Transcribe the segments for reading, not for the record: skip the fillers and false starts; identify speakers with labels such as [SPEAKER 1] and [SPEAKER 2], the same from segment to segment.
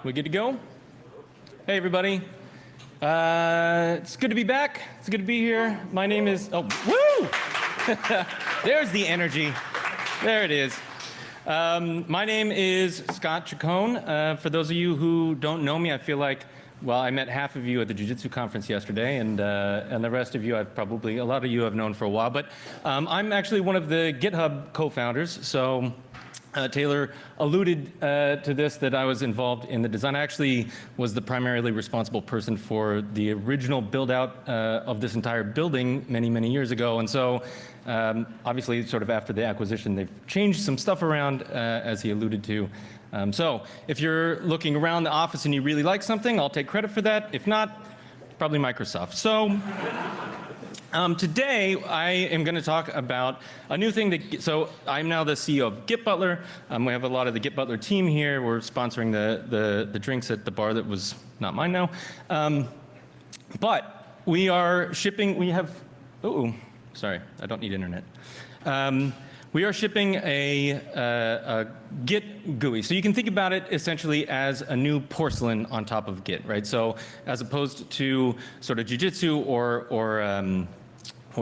[SPEAKER 1] We good to go? Hey, everybody. It's good to be back. It's good to be here. My name is, oh, woo! There's the energy. There it is. My name is Scott Chacon. For those of you who don't know me, I feel like, well, I met half of you at the Jiu-Jitsu conference yesterday, and the rest of you a lot of you I've known for a while. But I'm actually one of the GitHub co-founders, so Taylor alluded to this, that I was involved in the design. I actually was the primarily responsible person for the original build out of this entire building many, many years ago. And so obviously sort of after the acquisition, they've changed some stuff around, as he alluded to. So if you're looking around the office and you really like something, I'll take credit for that. If not, probably Microsoft. So today, I am going to talk about a new thing. So I'm now the CEO of GitButler. We have a lot of the GitButler team here. We're sponsoring the drinks at the bar that was not mine now. But we are shipping, we have, sorry, I don't need internet. We are shipping a Git GUI. So you can think about it essentially as a new porcelain on top of Git, right? So as opposed to sort of Jiu-Jitsu or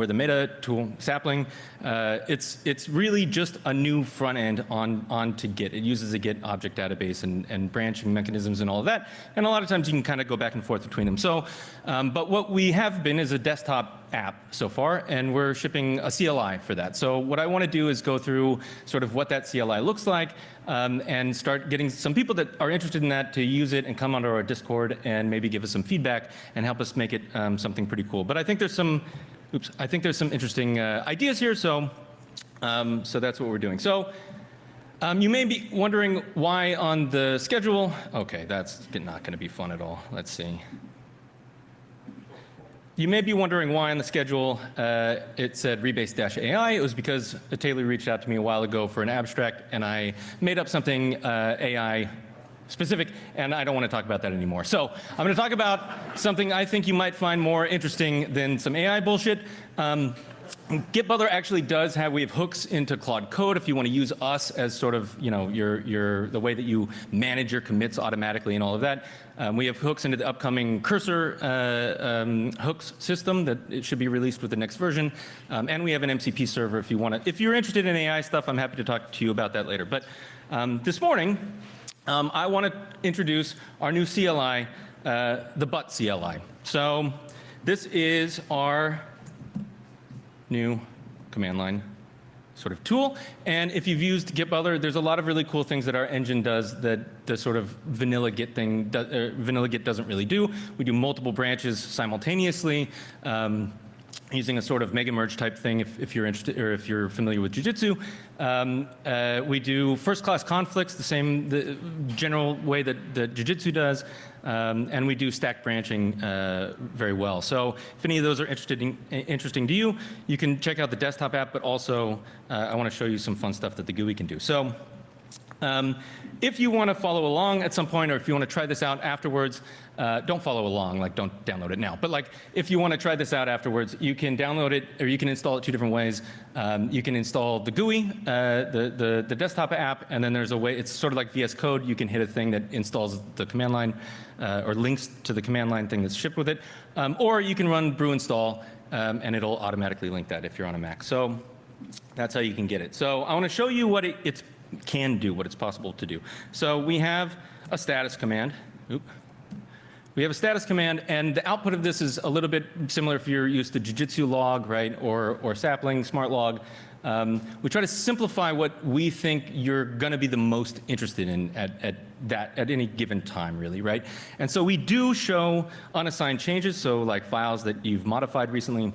[SPEAKER 1] the meta tool sapling, it's really just a new front end onto Git. It uses a Git object database and branching mechanisms and all of that. And a lot of times you can kind of go back and forth between them. So, but what we have been is a desktop app so far, and we're shipping a CLI for that. So what I want to do is go through sort of what that CLI looks like, and start getting some people that are interested in that to use it and come onto our Discord and maybe give us some feedback and help us make it something pretty cool. But I think there's some interesting ideas here, so that's what we're doing. So you may be wondering why on the schedule. Okay, that's not going to be fun at all. Let's see. You may be wondering why on the schedule it said rebase-AI. It was because Taylor reached out to me a while ago for an abstract, and I made up something AI specific, and I don't want to talk about that anymore. So I'm going to talk about something I think you might find more interesting than some AI bullshit. GitButler actually does have, we have hooks into Claude Code if you want to use us as sort of, you know, the way that you manage your commits automatically and all of that. We have hooks into the upcoming Cursor hooks system that it should be released with the next version. And we have an MCP server if you want to. If you're interested in AI stuff, I'm happy to talk to you about that later. But this morning, I want to introduce our new CLI, the But CLI. So this is our new command line sort of tool. And if you've used GitButler, there's a lot of really cool things that our engine does that the sort of vanilla Git thing, vanilla Git doesn't really do. We do multiple branches simultaneously, using a sort of mega merge type thing if you're interested, or if you're familiar with Jiu-Jitsu. We do first class conflicts the general way that Jiu-Jitsu does, and we do stack branching very well. So if any of those are interesting to you, you can check out the desktop app, but also I want to show you some fun stuff that the GUI can do. So if you want to follow along at some point, or if you want to try this out afterwards, don't follow along, like don't download it now. But like if you want to try this out afterwards, you can download it, or you can install it two different ways. You can install the GUI, the desktop app, and then there's a way, it's sort of like VS Code. You can hit a thing that installs the command line, or links to the command line thing that's shipped with it. Or you can run brew install, and it'll automatically link that if you're on a Mac. So that's how you can get it. So I want to show you what it can do, what it's possible to do. So we have a status command. We have a status command, and the output of this is a little bit similar if you're used to Jiu-Jitsu log, right, or sapling, smart log. We try to simplify what we think you're going to be the most interested in at any given time, really, right? And so we do show unassigned changes, so like files that you've modified recently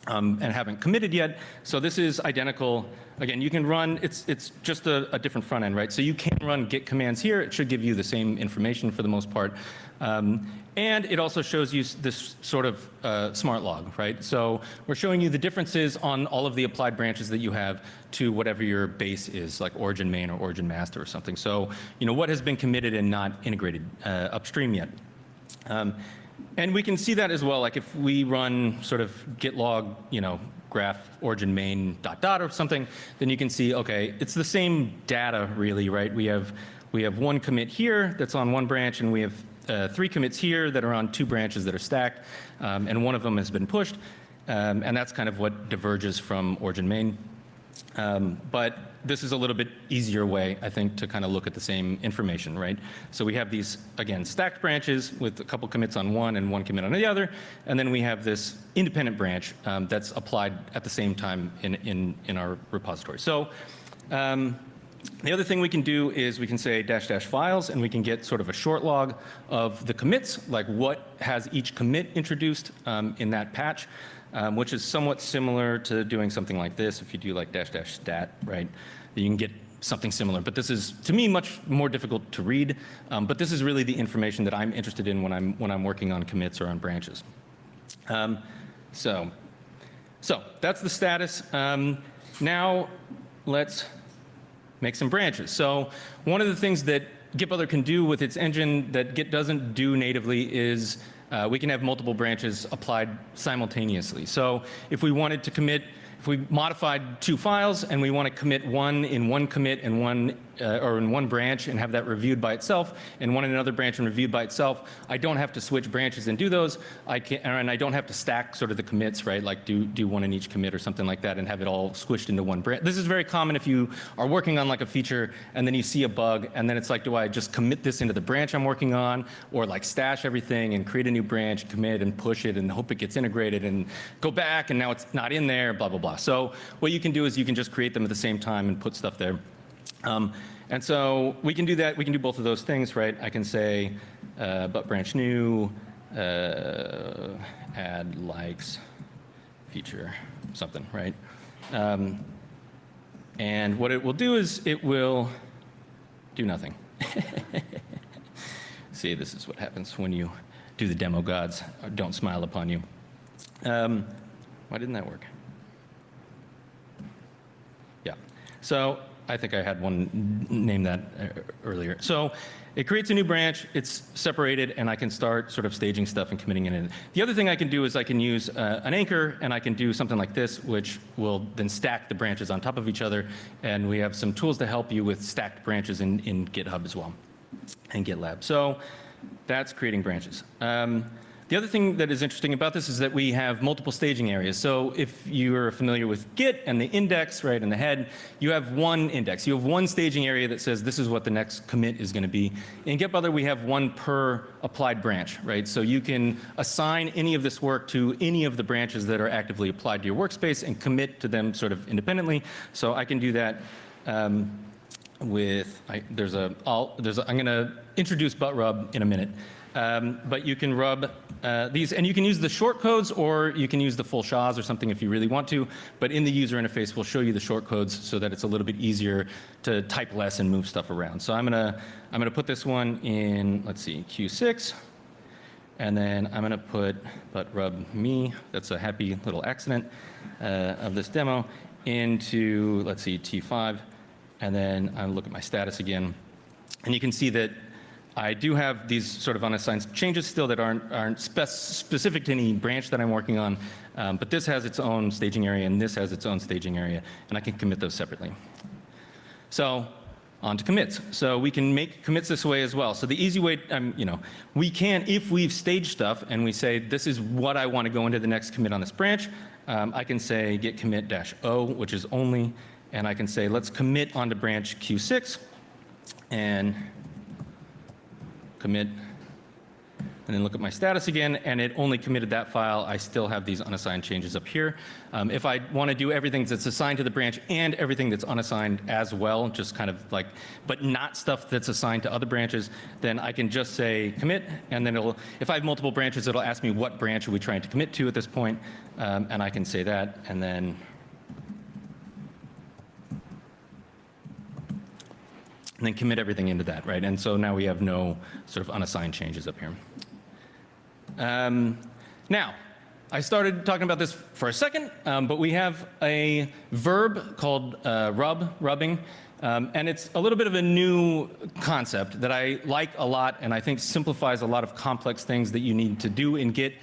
[SPEAKER 1] and haven't committed yet. So this is identical. Again, you can run, it's just a different front end, right? So you can run git commands here. It should give you the same information for the most part. And it also shows you this sort of smart log, right? So we're showing you the differences on all of the applied branches that you have to whatever your base is, like origin main or origin master or something. So, you know, what has been committed and not integrated upstream yet. And we can see that as well, like if we run sort of git log, you know, graph origin main ... or something, then you can see, okay, it's the same data really, right? We have we have one commit here that's on one branch, and we have 3 commits here that are on 2 branches that are stacked, and one of them has been pushed, and that's kind of what diverges from origin main. But this is a little bit easier way, I think, to kind of look at the same information, right? So we have these, again, stacked branches with a couple commits on one and one commit on the other, and then we have this independent branch that's applied at the same time in our repository. So the other thing we can do is we can say -- files, and we can get sort of a short log of the commits, like what has each commit introduced in that patch. Which is somewhat similar to doing something like this. If you do like -- stat, right, you can get something similar. But this is, to me, much more difficult to read. But this is really the information that I'm interested in when I'm working on commits or on branches. So that's the status. Now let's make some branches. So one of the things that GitButler can do with its engine that Git doesn't do natively is we can have multiple branches applied simultaneously. So if we wanted to commit, if we modified 2 files and we want to commit one in one commit and one or in one branch and have that reviewed by itself, and one in another branch and reviewed by itself, I don't have to switch branches and do those. And I don't have to stack sort of the commits, right? Like do one in each commit or something like that and have it all squished into one branch. This is very common if you are working on like a feature and then you see a bug and then it's like, do I just commit this into the branch I'm working on, or like stash everything and create a new branch, commit and push it and hope it gets integrated and go back and now it's not in there, blah, blah, blah. So what you can do is you can just create them at the same time and put stuff there. And so we can do that. We can do both of those things, right? I can say but branch new, add likes, feature, something, right? And what it will do is it will do nothing. See, this is what happens when you do the demo gods don't smile upon you. Why didn't that work? Yeah. So I think I had one name that earlier. So it creates a new branch, it's separated, and I can start sort of staging stuff and committing it in. The other thing I can do is I can use an anchor, and I can do something like this, which will then stack the branches on top of each other. And we have some tools to help you with stacked branches in GitHub as well, and GitLab. So that's creating branches. The other thing that is interesting about this is that we have multiple staging areas. So if you're familiar with Git and the index, right, and the head, you have one index. You have one staging area that says this is what the next commit is going to be. In GitButler, we have one per applied branch, right? So you can assign any of this work to any of the branches that are actively applied to your workspace and commit to them sort of independently. So I can do that with, I'm going to introduce butrub in a minute. But you can rub these, and you can use the short codes, or you can use the full SHAs or something if you really want to. But in the user interface, we'll show you the short codes so that it's a little bit easier to type less and move stuff around. So I'm gonna put this one in, let's see, Q6, and then I'm gonna put butrub me. That's a happy little accident of this demo into, let's see, T5, and then I look at my status again, and you can see that I do have these sort of unassigned changes still that aren't specific to any branch that I'm working on, but this has its own staging area and this has its own staging area, and I can commit those separately. So on to commits. So we can make commits this way as well. So the easy way, we can, if we've staged stuff and we say this is what I want to go into the next commit on this branch, I can say git commit -o, which is only, and I can say let's commit onto branch Q6 and commit, and then look at my status again, and it only committed that file. I still have these unassigned changes up here. If I want to do everything that's assigned to the branch and everything that's unassigned as well, just kind of like, but not stuff that's assigned to other branches, then I can just say commit, and then it'll, if I have multiple branches, it'll ask me what branch are we trying to commit to at this point, and I can say that, and then commit everything into that, right? And so now we have no sort of unassigned changes up here. Now, I started talking about this for a second, but we have a verb called rubbing, and it's a little bit of a new concept that I like a lot, and I think simplifies a lot of complex things that you need to do in Git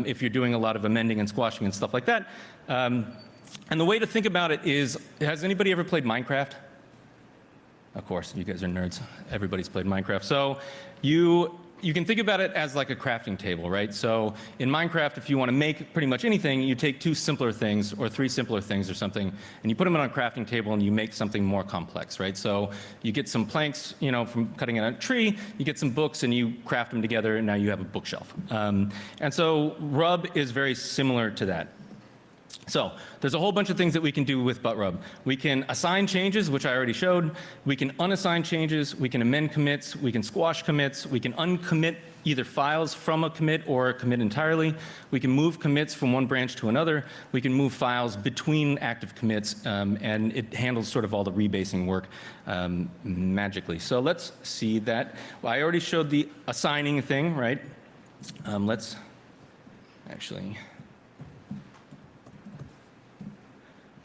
[SPEAKER 1] if you're doing a lot of amending and squashing and stuff like that. And the way to think about it is, has anybody ever played Minecraft? Of course, you guys are nerds. Everybody's played Minecraft. So you can think about it as like a crafting table, right? So in Minecraft, if you want to make pretty much anything, you take 2 simpler things or 3 simpler things or something, and you put them on a crafting table and you make something more complex, right? So you get some planks, you know, from cutting out a tree, you get some books and you craft them together, and now you have a bookshelf. And so Rub is very similar to that. So there's a whole bunch of things that we can do with butrub. We can assign changes, which I already showed. We can unassign changes. We can amend commits. We can squash commits. We can uncommit either files from a commit or commit entirely. We can move commits from one branch to another. We can move files between active commits, and it handles sort of all the rebasing work magically. So let's see that. Well, I already showed the assigning thing, right? Let's actually.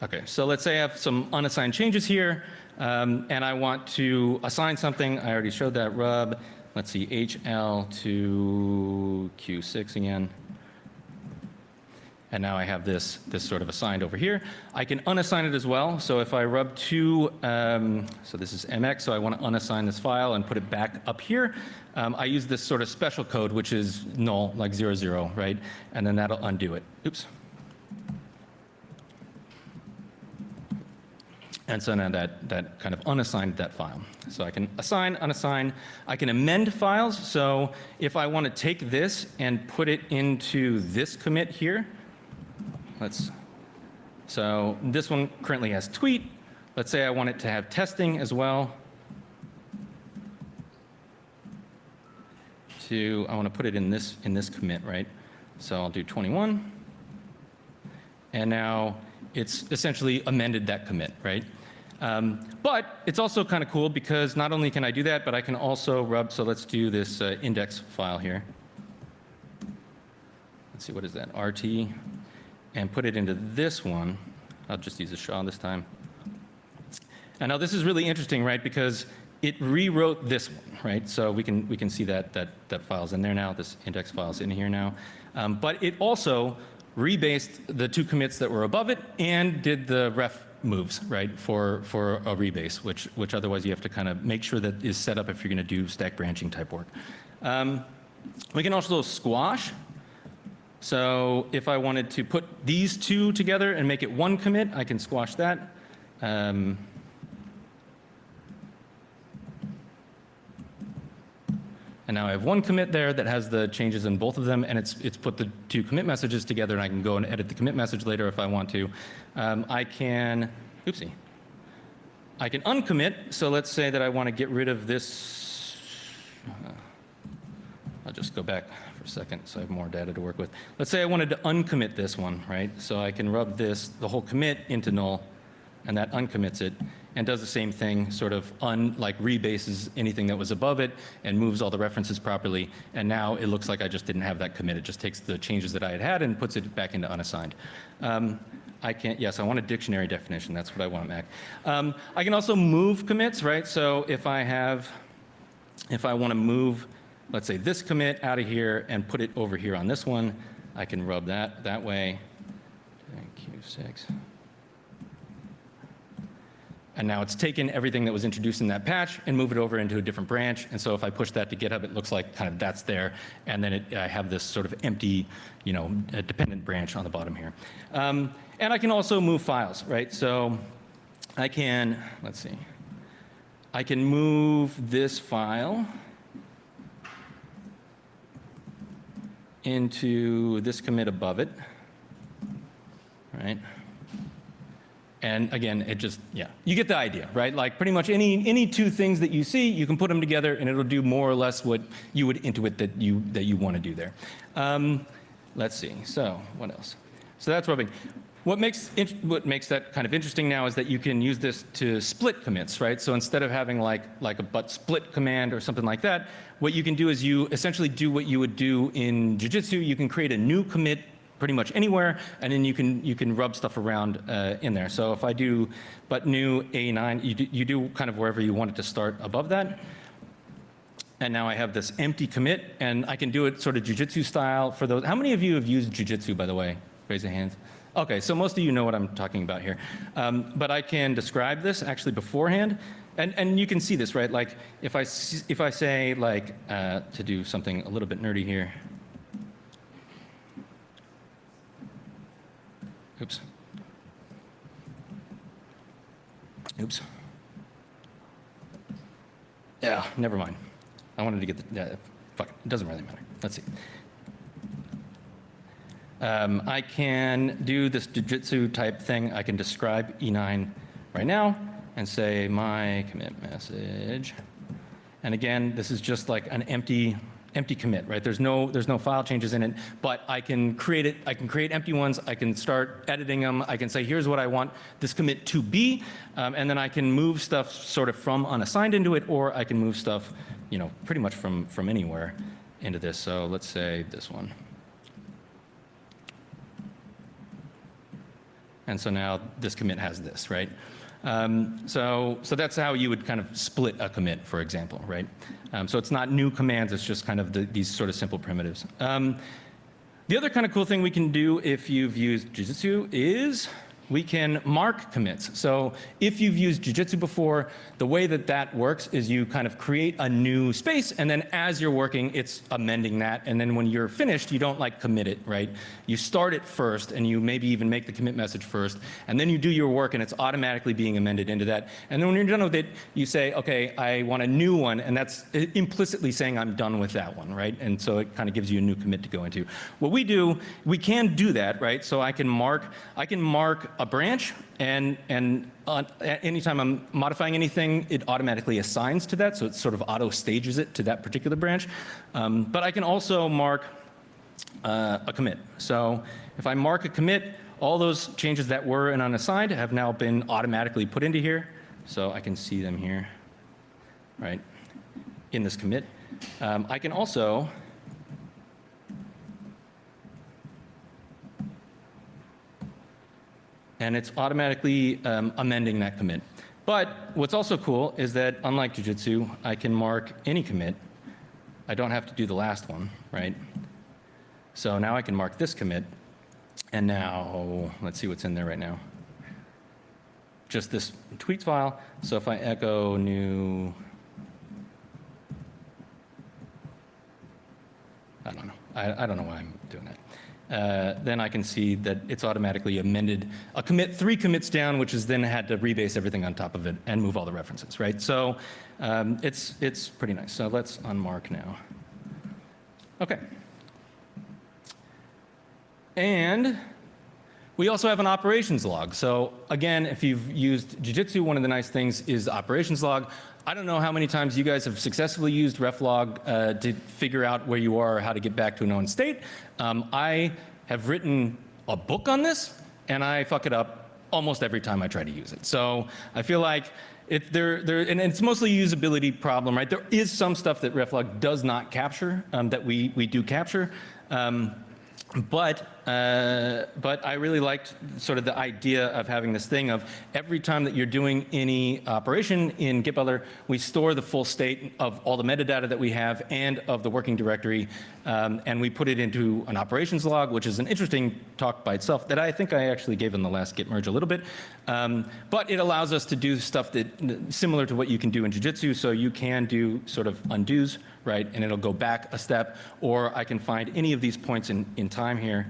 [SPEAKER 1] Okay, so let's say I have some unassigned changes here, and I want to assign something. I already showed that rub. Let's see, HL to Q6 again. And now I have this sort of assigned over here. I can unassign it as well. So if I rub to, so this is MX, so I want to unassign this file and put it back up here. I use this sort of special code, which is null, like 0, 0, right? And then that'll undo it. Oops. And so now that kind of unassigned that file. So I can assign, unassign. I can amend files. So if I want to take this and put it into this commit here, so this one currently has tweet. Let's say I want it to have testing as well. I want to put it in this commit, right? So I'll do 21. And now it's essentially amended that commit, right? But it's also kind of cool because not only can I do that, but I can also rub, so let's do this index file here. Let's see, what is that, RT, and put it into this one. I'll just use a SHA this time. And now this is really interesting, right, because it rewrote this one, right? So we can see that file's in there now, this index file's in here now. But it also rebased the 2 commits that were above it and did the ref moves, right, for a rebase, which otherwise you have to kind of make sure that is set up if you're going to do stack branching type work. We can also squash. So if I wanted to put these 2 together and make it 1 commit, I can squash that. And now I have 1 commit there that has the changes in both of them, and it's put the 2 commit messages together, and I can go and edit the commit message later if I want to. I can uncommit. So let's say that I want to get rid of this. I'll just go back for a second so I have more data to work with. Let's say I wanted to uncommit this one, right? So I can rub the whole commit into null, and that uncommits it, and does the same thing, sort of rebases anything that was above it and moves all the references properly. And now it looks like I just didn't have that commit. It just takes the changes that I had and puts it back into unassigned. Yes, I want a dictionary definition. That's what I want, Mac. I can also move commits, right? So if I want to move, let's say this commit out of here and put it over here on this one, I can rub that way. Q6. And now it's taken everything that was introduced in that patch and moved it over into a different branch. And so if I push that to GitHub, it looks like kind of that's there. And then I have this sort of empty, dependent branch on the bottom here. And I can also move files, right? So I can, let's see, I can move this file into this commit above it, right? And again, it just, you get the idea, right? Like pretty much any 2 things that you see, you can put them together and it'll do more or less what you would intuit that you want to do there. Let's see, so what else? So that's rubbing. What makes that kind of interesting now is that you can use this to split commits, right? So instead of having like a but split command or something like that, what you can do is you essentially do what you would do in Jiu-Jitsu. You can create a new commit pretty much anywhere, and then you can rub stuff around in there. So if I do but new A9, you do kind of wherever you want it to start above that. And now I have this empty commit, and I can do it sort of Jiu-Jitsu style for those. How many of you have used Jiu-Jitsu, by the way? Raise your hands. Okay, so most of you know what I'm talking about here. But I can describe this actually beforehand. and you can see this, right? Like if I say like to do something a little bit nerdy here. Oops. Oops. Yeah, never mind. I wanted to get the, fuck it, it doesn't really matter. Let's see. I can do this jujitsu type thing. I can describe E9 right now and say my commit message. And again, this is just like an empty commit, right? There's no file changes in it, but I can create it. I can create empty ones. I can start editing them. I can say, here's what I want this commit to be, and then I can move stuff sort of from unassigned into it, or I can move stuff, you know, pretty much from anywhere into this. So let's say this one. And so now this commit has this, right? So that's how you would kind of split a commit, for example, right? So it's not new commands, it's just kind of these sort of simple primitives. The other kind of cool thing we can do if you've used Jujitsu is we can mark commits. So if you've used Jujitsu before, the way that works is you kind of create a new space, and then as you're working, it's amending that. And then when you're finished, you don't like commit it, right? You start it first, and you maybe even make the commit message first, and then you do your work, and it's automatically being amended into that. And then when you're done with it, you say, okay, I want a new one, and that's implicitly saying I'm done with that one, right? And so it kind of gives you a new commit to go into. What we do, we can do that, right? So I can mark a branch, and anytime I'm modifying anything, it automatically assigns to that, so it sort of auto stages it to that particular branch. But I can also mark a commit. So if I mark a commit, all those changes that were in unassigned have now been automatically put into here, so I can see them here, right, in this commit. I can also and it's automatically amending that commit. But what's also cool is that, unlike Jujitsu, I can mark any commit. I don't have to do the last one, right? So now I can mark this commit, and now, let's see what's in there right now. Just this tweets file. So if I echo new, I don't know. I don't know why I'm doing that. Then I can see that it's automatically amended a commit 3 commits down, which has then had to rebase everything on top of it and move all the references, right? So it's pretty nice. So let's unmark now. Okay. And we also have an operations log. So again, if you've used Jujitsu, one of the nice things is the operations log. I don't know how many times you guys have successfully used reflog to figure out where you are or how to get back to a known state. I have written a book on this, and I fuck it up almost every time I try to use it. So I feel like and it's mostly a usability problem, right? There is some stuff that reflog does not capture that we do capture. But I really liked sort of the idea of having this thing of every time that you're doing any operation in GitButler, we store the full state of all the metadata that we have and of the working directory, and we put it into an operations log, which is an interesting talk by itself that I think I actually gave in the last Git Merge a little bit. But it allows us to do stuff that similar to what you can do in Jujitsu, so you can do sort of undos, right, and it'll go back a step, or I can find any of these points in time here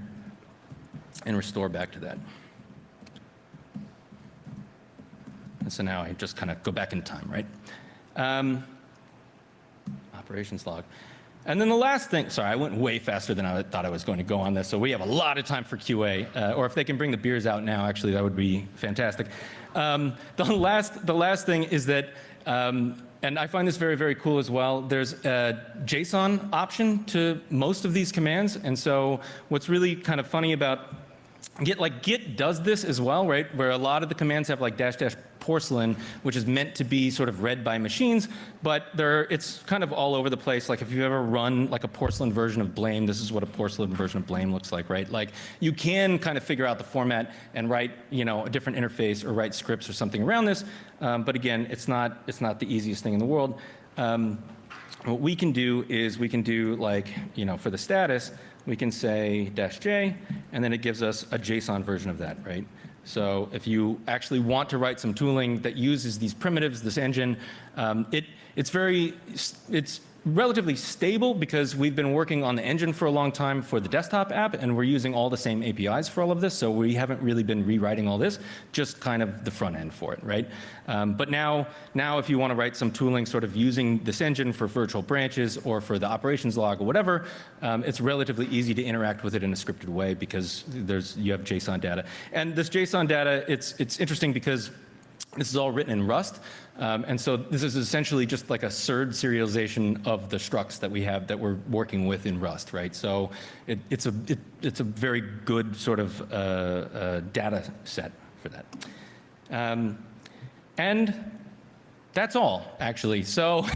[SPEAKER 1] and restore back to that. And so now I just kind of go back in time, right? Operations log. And then the last thing, sorry, I went way faster than I thought I was going to go on this, so we have a lot of time for QA, or if they can bring the beers out now, actually, that would be fantastic. The last thing is that, and I find this very, very cool as well, there's a JSON option to most of these commands, and so what's really kind of funny about Git does this as well, right? Where a lot of the commands have like -- porcelain, which is meant to be sort of read by machines, but it's kind of all over the place. Like if you ever run like a porcelain version of blame, this is what a porcelain version of blame looks like, right? Like you can kind of figure out the format and write, you know, a different interface or write scripts or something around this. But again, it's not the easiest thing in the world. What we can do is we can do like, you know, for the status, we can say -j, and then it gives us a JSON version of that, right? So if you actually want to write some tooling that uses these primitives, this engine, it's relatively stable because we've been working on the engine for a long time for the desktop app, and we're using all the same APIs for all of this, so we haven't really been rewriting all this, just kind of the front end for it, right? But now if you want to write some tooling sort of using this engine for virtual branches or for the operations log or whatever, it's relatively easy to interact with it in a scripted way because you have JSON data. And this JSON data, it's interesting because this is all written in Rust, and so this is essentially just like a SERD serialization of the structs that we have that we're working with in Rust, right? So it's a very good sort of data set for that. And that's all, actually. So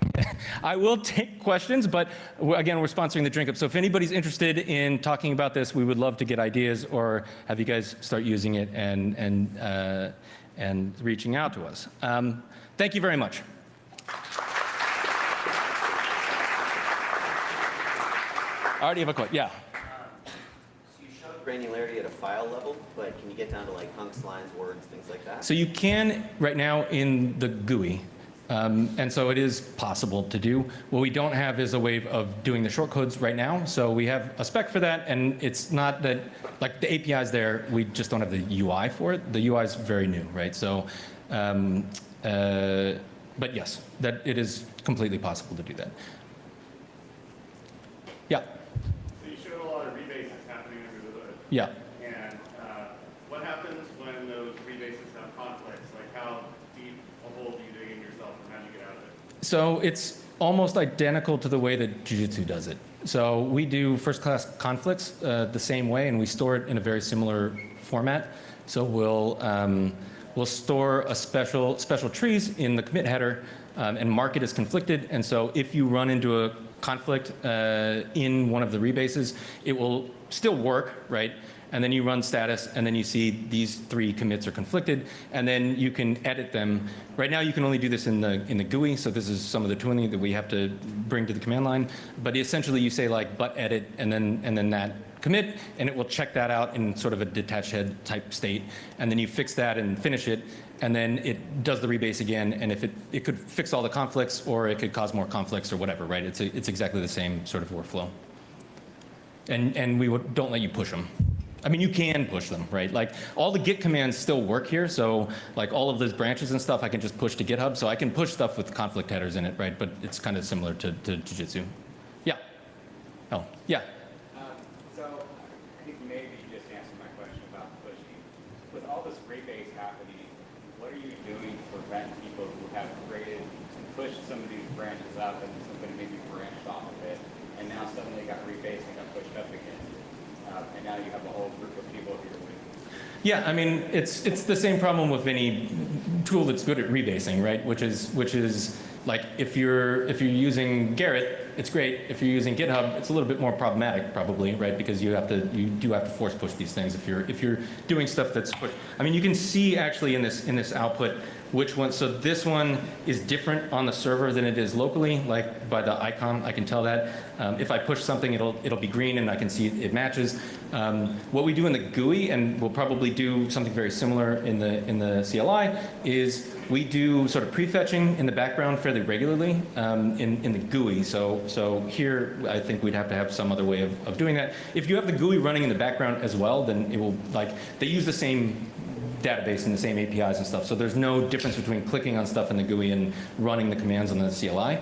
[SPEAKER 1] I will take questions, but again, we're sponsoring the Drink Up. So if anybody's interested in talking about this, we would love to get ideas or have you guys start using it and reaching out to us. Thank you very much. I already have a quote. Yeah.
[SPEAKER 2] So you showed granularity at a file level, but can you get down to like hunks, lines, words, things like that?
[SPEAKER 1] So you can right now in the GUI. And so it is possible to do. What we don't have is a way of doing the shortcodes right now. So we have a spec for that, and it's not that, like the API is there, we just don't have the UI for it. The UI is very new, right? So, but yes, that it is completely possible to do that. Yeah.
[SPEAKER 3] So you showed a lot of rebases happening under the hood.
[SPEAKER 1] Yeah.
[SPEAKER 3] And what happens when those rebases have conflicts? Like how deep a hole do you dig in yourself and how do you get out of it?
[SPEAKER 1] So it's almost identical to the way that Jiu-Jitsu does it. So we do first-class conflicts the same way, and we store it in a very similar format. So we'll store a special trees in the commit header and mark it as conflicted. And so if you run into a conflict in one of the rebases, it will still work, right? And then you run status, and then you see these 3 commits are conflicted, and then you can edit them. Right now, you can only do this in the GUI, so this is some of the tooling that we have to bring to the command line. But essentially, you say like but edit, and then that commit, and it will check that out in sort of a detached head type state, and then you fix that and finish it, and then it does the rebase again, and if it could fix all the conflicts, or it could cause more conflicts or whatever, right? It's exactly the same sort of workflow. And we don't let you push them. I mean, you can push them, right? Like all the Git commands still work here. So like all of those branches and stuff, I can just push to GitHub. So I can push stuff with conflict headers in it, right? But it's kind of similar to Jiu-Jitsu. Yeah. Oh, yeah.
[SPEAKER 4] So I think maybe you just answered my question about pushing. With all this rebase happening, what are you doing to prevent people who have created and pushed some of these branches up and somebody maybe branched off of it, and now suddenly got rebased and got pushed up again? And now you have a whole group of people here with you.
[SPEAKER 1] Yeah, I mean, it's the same problem with any tool that's good at rebasing, right? Which is like if you're using Garrett, it's great. If you're using GitHub, it's a little bit more problematic, probably, right? Because you do have to force push these things if you're doing stuff that's pushed. I mean, you can see actually in this output which one. So this one is different on the server than it is locally. Like by the icon, I can tell that. If I push something, it'll be green, and I can see it matches. What we do in the GUI, and we'll probably do something very similar in the CLI, is we do sort of prefetching in the background fairly regularly in the GUI. So here, I think we'd have to have some other way of doing that. If you have the GUI running in the background as well, then it will, like, they use the same database and the same APIs and stuff. So there's no difference between clicking on stuff in the GUI and running the commands on the CLI.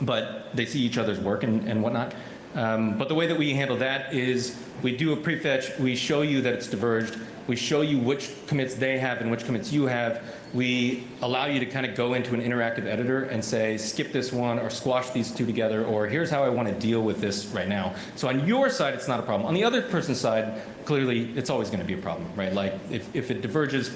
[SPEAKER 1] But they see each other's work and whatnot. But the way that we handle that is we do a prefetch, we show you that it's diverged, we show you which commits they have and which commits you have. We allow you to kind of go into an interactive editor and say, skip this one or squash these two together, or here's how I want to deal with this right now. So on your side, it's not a problem. On the other person's side, clearly, it's always going to be a problem, right? Like if it diverges,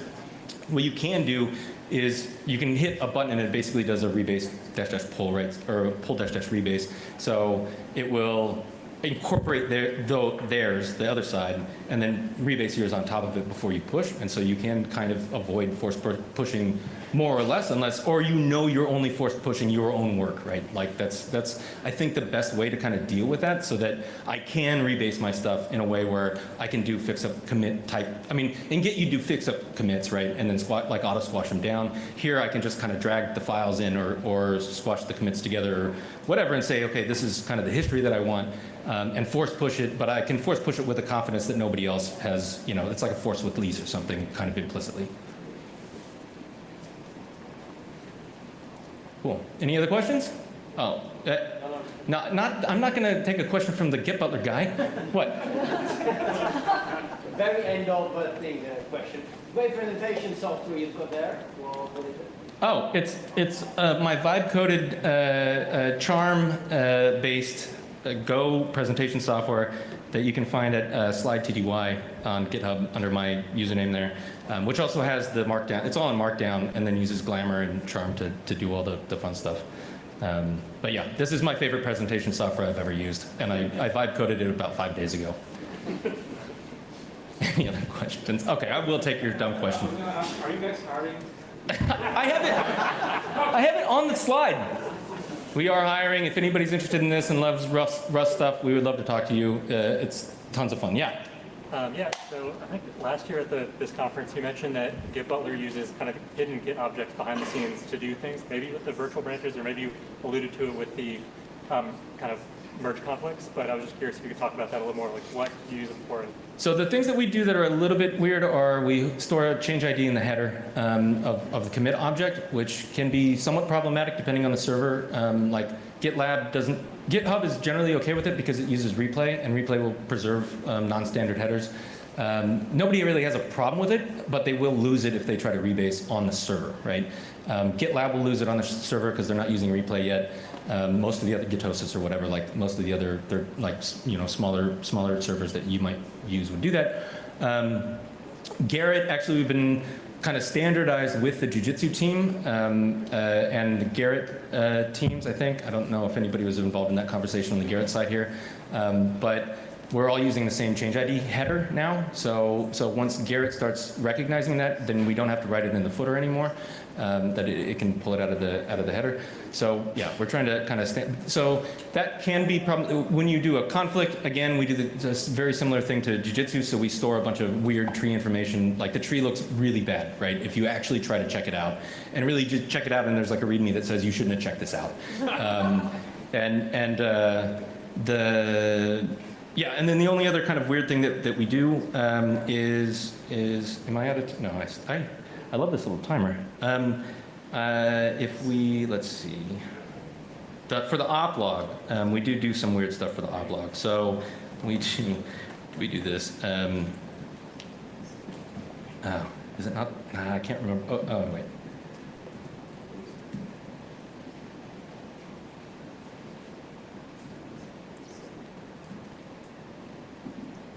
[SPEAKER 1] what you can do is you can hit a button and it basically does a rebase -- pull, right? Or pull -- rebase. So it will incorporate theirs, the other side, and then rebase yours on top of it before you push. And so you can kind of avoid force pushing more or less, or you know you're only force pushing your own work, right? Like that's I think the best way to kind of deal with that, so that I can rebase my stuff in a way where I can do fix up commit type. I mean, in Git you do fix up commits, right? And then like auto squash them down. Here I can just kind of drag the files in or squash the commits together or whatever and say, okay, this is kind of the history that I want, and force push it, but I can force push it with the confidence that nobody else has, you know, it's like a force with lease or something kind of implicitly. Cool. Any other questions? Oh, I'm not going to take a question from the GitButler guy. What?
[SPEAKER 5] Very end of thing, question. Web presentation software you've got there, well, what is it?
[SPEAKER 1] Oh, it's my vibe-coded charm-based Go presentation software that you can find at slide_tty on GitHub under my username there, which also has the Markdown. It's all in Markdown and then uses Glamour and Charm to do all the fun stuff. But yeah, this is my favorite presentation software I've ever used, and I vibe-coded it about 5 days ago. Any other questions? Okay, I will take your dumb question.
[SPEAKER 3] Are you guys hiring?
[SPEAKER 1] I have it on the slide. We are hiring. If anybody's interested in this and loves Rust stuff, we would love to talk to you. It's tons of fun. Yeah.
[SPEAKER 6] Yeah, so I think last year at this conference you mentioned that GitButler uses kind of hidden Git objects behind the scenes to do things, maybe with the virtual branches, or maybe you alluded to it with the kind of merge conflicts, but I was just curious if you could talk about that a little more, like what you use them for.
[SPEAKER 1] So the things that we do that are a little bit weird are we store a change ID in the header of the commit object, which can be somewhat problematic depending on the server. Like GitLab doesn't, GitHub is generally okay with it because it uses replay, and replay will preserve non-standard headers. Nobody really has a problem with it, but they will lose it if they try to rebase on the server, right? GitLab will lose it on the server because they're not using replay yet. Most of the other Gitosis or whatever, like most of the other, they're like, you know, smaller servers that you might use would do that. Garrett, actually, we've been kind of standardized with the Jiu-Jitsu team and the Garrett teams, I think. I don't know if anybody was involved in that conversation on the Garrett side here, but we're all using the same change ID header now. So once Garrett starts recognizing that, then we don't have to write it in the footer anymore. That it can pull it out of the header. So yeah, we're trying to kind of so that can be problem when you do a conflict. Again, we do this very similar thing to Jiu-Jitsu. So we store a bunch of weird tree information. Like the tree looks really bad, right? If you actually try to check it out, and really just check it out, and there's like a README that says you shouldn't have checked this out. Yeah, and then the only other kind of weird thing that we do is am I out of no, I love this little timer. If we, let's see, for the op log, we do some weird stuff for the op log. So we do this. Oh, is it not? I can't remember. Oh, wait.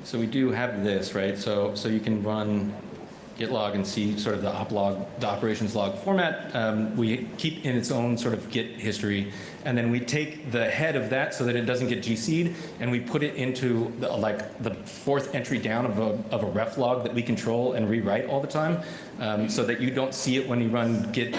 [SPEAKER 1] So we do have this, right? So you can run git log and see sort of the op log, the operations log format. We keep in its own sort of Git history, and then we take the head of that so that it doesn't get GC'd, and we put it into the fourth entry down of a ref log that we control and rewrite all the time, so that you don't see it when you run git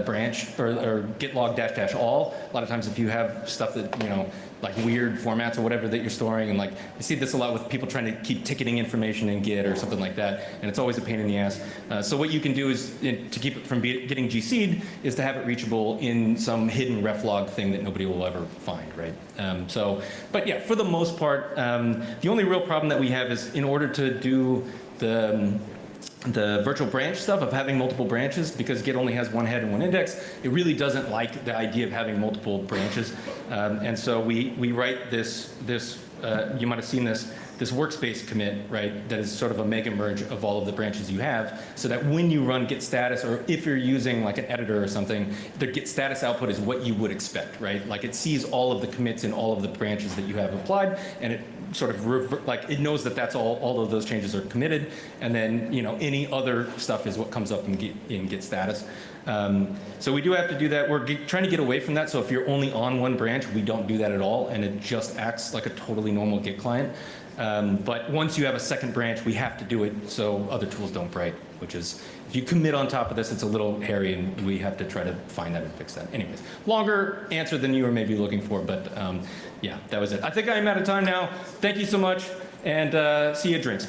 [SPEAKER 1] branch or git log -- all. A lot of times if you have stuff that, you know, like weird formats or whatever that you're storing, and like I see this a lot with people trying to keep ticketing information in Git or something like that, and it's always a pain in the ass. So what you can do is, to keep it from getting GC'd, is to have it reachable in some hidden ref log thing that nobody will ever find, right? But yeah, for the most part, the only real problem that we have is in order to do the virtual branch stuff of having multiple branches, because Git only has one head and one index, it really doesn't like the idea of having multiple branches. And so we write this you might have seen this workspace commit, right, that is sort of a mega merge of all of the branches you have, so that when you run git status, or if you're using like an editor or something, the git status output is what you would expect, right? Like it sees all of the commits in all of the branches that you have applied, and it sort of it knows that that's all of those changes are committed, and then, you know, any other stuff is what comes up in git status. So we do have to do that. We're trying to get away from that. So if you're only on one branch, we don't do that at all, and it just acts like a totally normal Git client. But once you have a second branch, we have to do it so other tools don't break, which is, if you commit on top of this, it's a little hairy, and we have to try to find that and fix that. Anyways, longer answer than you were maybe looking for, but yeah, that was it. I think I'm out of time now. Thank you so much, and see you at drinks.